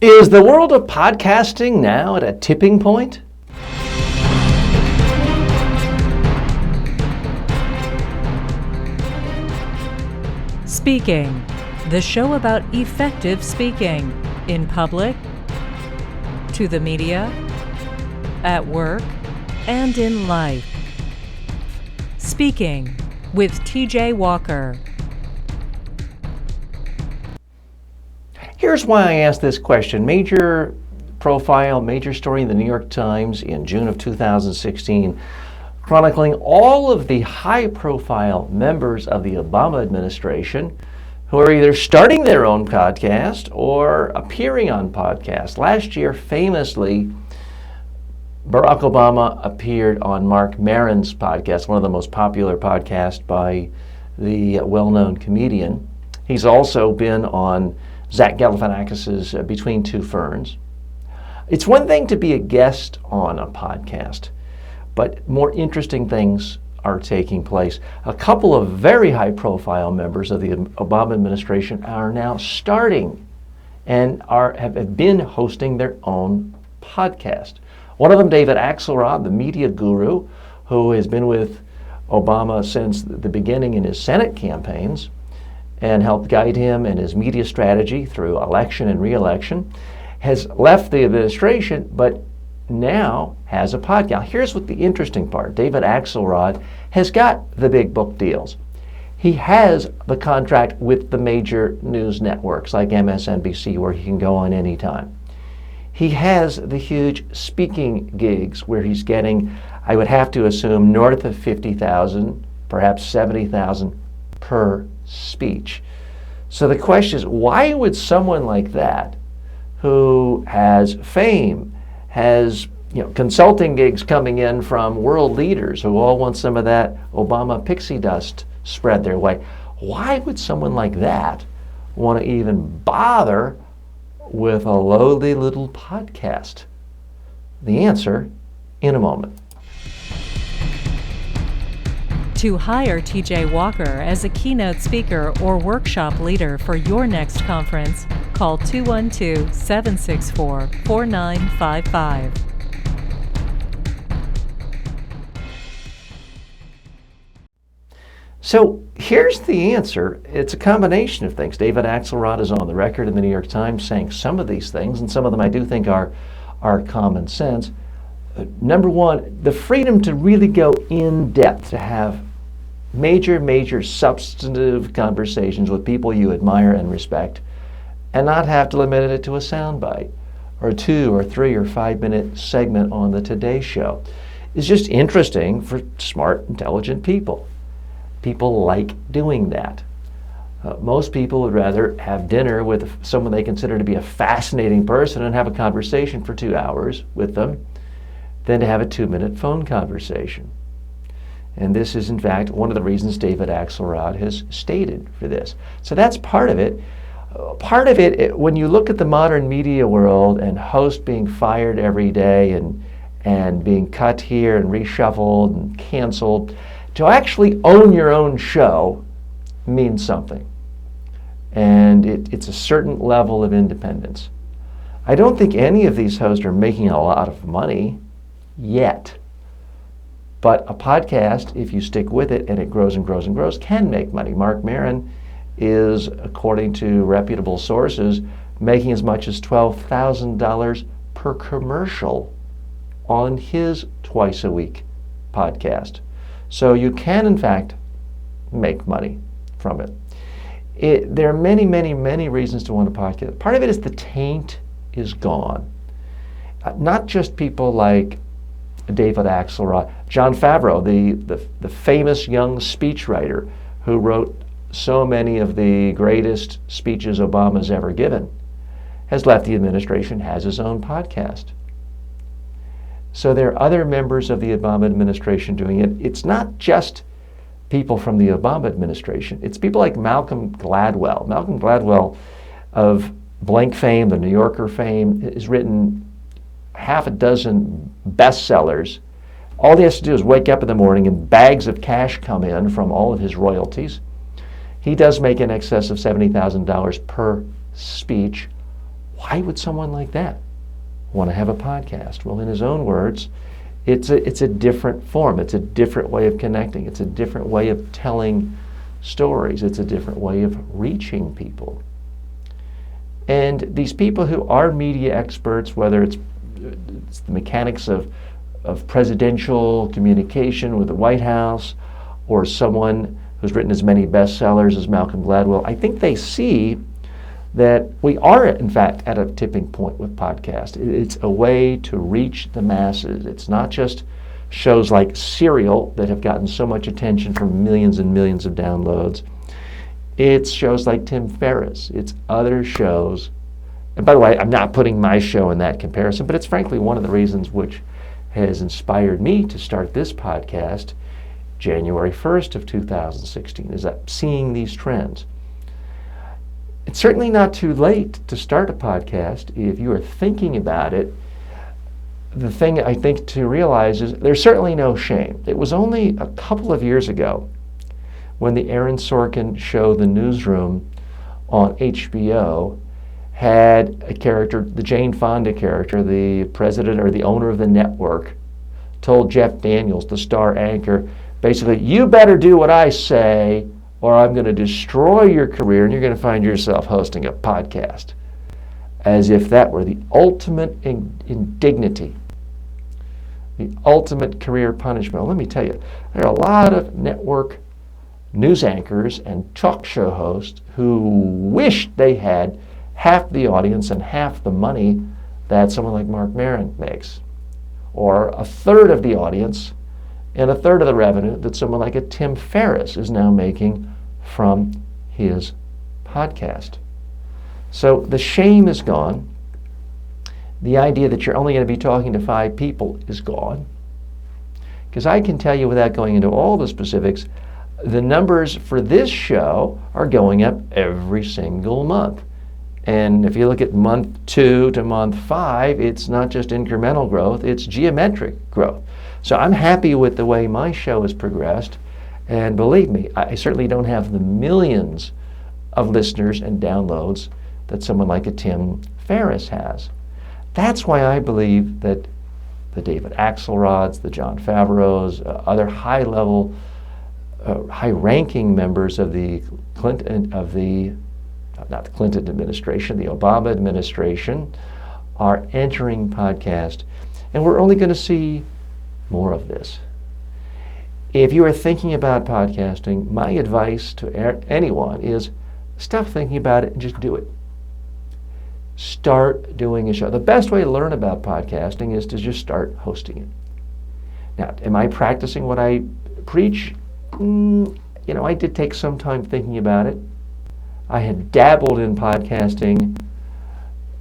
Is the world of podcasting now at a tipping point? Speaking, the show about effective speaking in public, to the media, at work, and in life. Speaking with TJ Walker. Here's why I asked this question. Major profile, major story in the New York Times in June of 2016, chronicling all of the high-profile members of the Obama administration who are either starting their own podcast or appearing on podcasts. Last year, famously, Barack Obama appeared on Marc Maron's podcast, one of the most popular podcasts by the well-known comedian. He's also been on Zach Galifianakis's Between Two Ferns. It's one thing to be a guest on a podcast, but more interesting things are taking place. A couple of very high-profile members of the Obama administration are now starting and have been hosting their own podcast. One of them, David Axelrod, the media guru, who has been with Obama since the beginning in his Senate campaigns and helped guide him in his media strategy through election and re-election, has left the administration, but now has a podcast. Here's what the interesting part. David Axelrod has got the big book deals. He has the contract with the major news networks like MSNBC, where he can go on anytime. He has the huge speaking gigs where he's getting, I would have to assume, north of 50,000, perhaps 70,000 per speech. So the question is, why would someone like that, who has fame, has consulting gigs coming in from world leaders who all want some of that Obama pixie dust spread their way, why would someone like that want to even bother with a lowly little podcast? The answer in a moment. To hire TJ Walker as a keynote speaker or workshop leader for your next conference, call 212-764-4955. So here's the answer. It's a combination of things. David Axelrod is on the record in the New York Times saying some of these things, and some of them I do think are common sense. Number one, the freedom to really go in depth, to have major substantive conversations with people you admire and respect, and not have to limit it to a soundbite or 2 or 3 or 5 minute segment on the Today Show. It's just interesting for smart, intelligent people. People like doing that. Most people would rather have dinner with someone they consider to be a fascinating person and have a conversation for 2 hours with them than to have a 2-minute phone conversation. And this is, in fact, one of the reasons David Axelrod has stated for this. So that's part of it. Part of it, when you look at the modern media world and hosts being fired every day and being cut here and reshuffled and canceled, to actually own your own show means something. And it's a certain level of independence. I don't think any of these hosts are making a lot of money yet. But a podcast, if you stick with it and it grows and grows and grows, can make money. Marc Maron is, according to reputable sources, making as much as $12,000 per commercial on his twice-a-week podcast. So you can, in fact, make money from it. There are many reasons to want a podcast. Part of it is the taint is gone. Not just people like David Axelrod. Jon Favreau, the famous young speechwriter who wrote so many of the greatest speeches Obama's ever given, has left the administration, has his own podcast. So there are other members of the Obama administration doing it. It's not just people from the Obama administration. It's people like Malcolm Gladwell. Malcolm Gladwell of Blank fame, the New Yorker fame, has written half a dozen bestsellers. All he has to do is wake up in the morning and bags of cash come in from all of his royalties. He does make in excess of $70,000 per speech. Why would someone like that want to have a podcast? Well, in his own words, it's a different form. It's a different way of connecting. It's a different way of telling stories. It's a different way of reaching people. And these people who are media experts, whether it's the mechanics of presidential communication with the White House, or someone who's written as many bestsellers as Malcolm Gladwell, I think they see that we are, in fact, at a tipping point with podcast. It's a way to reach the masses. It's not just shows like Serial that have gotten so much attention from millions and millions of downloads. It's shows like Tim Ferriss. It's other shows. And by the way, I'm not putting my show in that comparison, but it's frankly one of the reasons which has inspired me to start this podcast January 1st of 2016, is that seeing these trends. It's certainly not too late to start a podcast if you are thinking about it. The thing I think to realize is there's certainly no shame. It was only a couple of years ago when the Aaron Sorkin show The Newsroom on HBO had a character, the Jane Fonda character, the president or the owner of the network, told Jeff Daniels, the star anchor, basically, you better do what I say or I'm going to destroy your career and you're going to find yourself hosting a podcast. As if that were the ultimate indignity, the ultimate career punishment. Well, let me tell you, there are a lot of network news anchors and talk show hosts who wish they had half the audience and half the money that someone like Marc Maron makes, or a third of the audience and a third of the revenue that someone like a Tim Ferriss is now making from his podcast. So the shame is gone. The idea that you're only going to be talking to 5 people is gone. Because I can tell you, without going into all the specifics, the numbers for this show are going up every single month. And if you look at month 2 to month 5, it's not just incremental growth, it's geometric growth. So I'm happy with the way my show has progressed. And believe me, I certainly don't have the millions of listeners and downloads that someone like a Tim Ferriss has. That's why I believe that the David Axelrods, the John Favreaus, other high-level, high-ranking members of the not the Clinton administration, the Obama administration, are entering podcast. And we're only going to see more of this. If you are thinking about podcasting, my advice to anyone is stop thinking about it and just do it. Start doing a show. The best way to learn about podcasting is to just start hosting it. Now, am I practicing what I preach? I did take some time thinking about it. I had dabbled in podcasting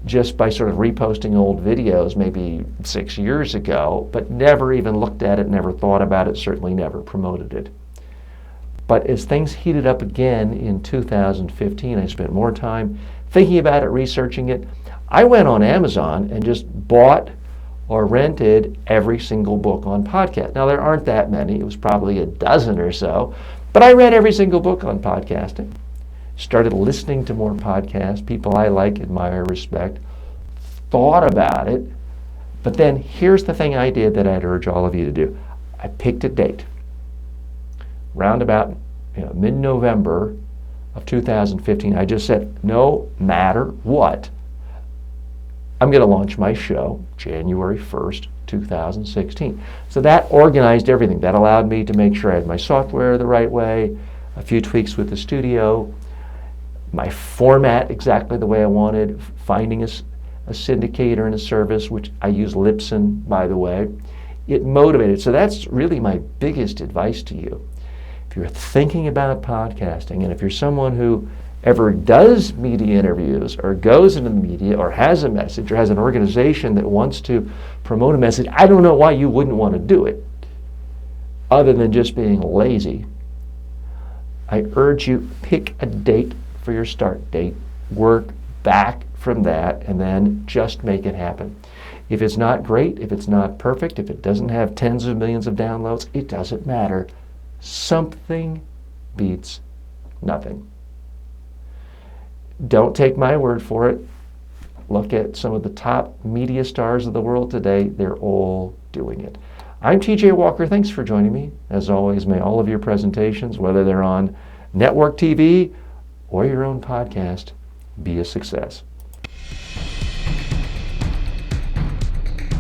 just by sort of reposting old videos maybe 6 years ago, but never even looked at it, never thought about it, certainly never promoted it. But as things heated up again in 2015, I spent more time thinking about it, researching it. I went on Amazon and just bought or rented every single book on podcast. Now, there aren't that many. It was probably a dozen or so. But I read every single book on podcasting. Started listening to more podcasts, people I like, admire, respect, thought about it. But then here's the thing I did that I'd urge all of you to do. I picked a date. Round about mid-November of 2015, I just said, no matter what, I'm going to launch my show January 1st, 2016. So that organized everything. That allowed me to make sure I had my software the right way, a few tweaks with the studio, my format exactly the way I wanted, finding a syndicator and a service, which I use Libsyn, by the way. It motivated. So that's really my biggest advice to you. If you're thinking about podcasting, and if you're someone who ever does media interviews or goes into the media or has a message or has an organization that wants to promote a message, I don't know why you wouldn't want to do it other than just being lazy. I urge you, pick a date for your start date, work back from that, and then just make it happen. If it's not great, if it's not perfect, if it doesn't have tens of millions of downloads, it doesn't matter. Something beats nothing. Don't take my word for it. Look at some of the top media stars of the world today. They're all doing it. I'm TJ Walker. Thanks for joining me. As always, may all of your presentations, whether they're on network TV or your own podcast, be a success.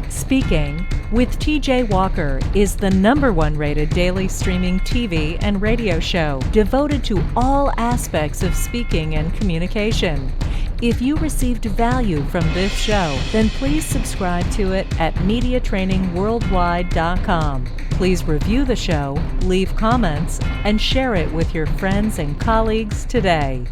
Speaking with TJ Walker is the #1 rated daily streaming TV and radio show devoted to all aspects of speaking and communication. If you received value from this show, then please subscribe to it at MediaTrainingWorldwide.com. Please review the show, leave comments, and share it with your friends and colleagues today.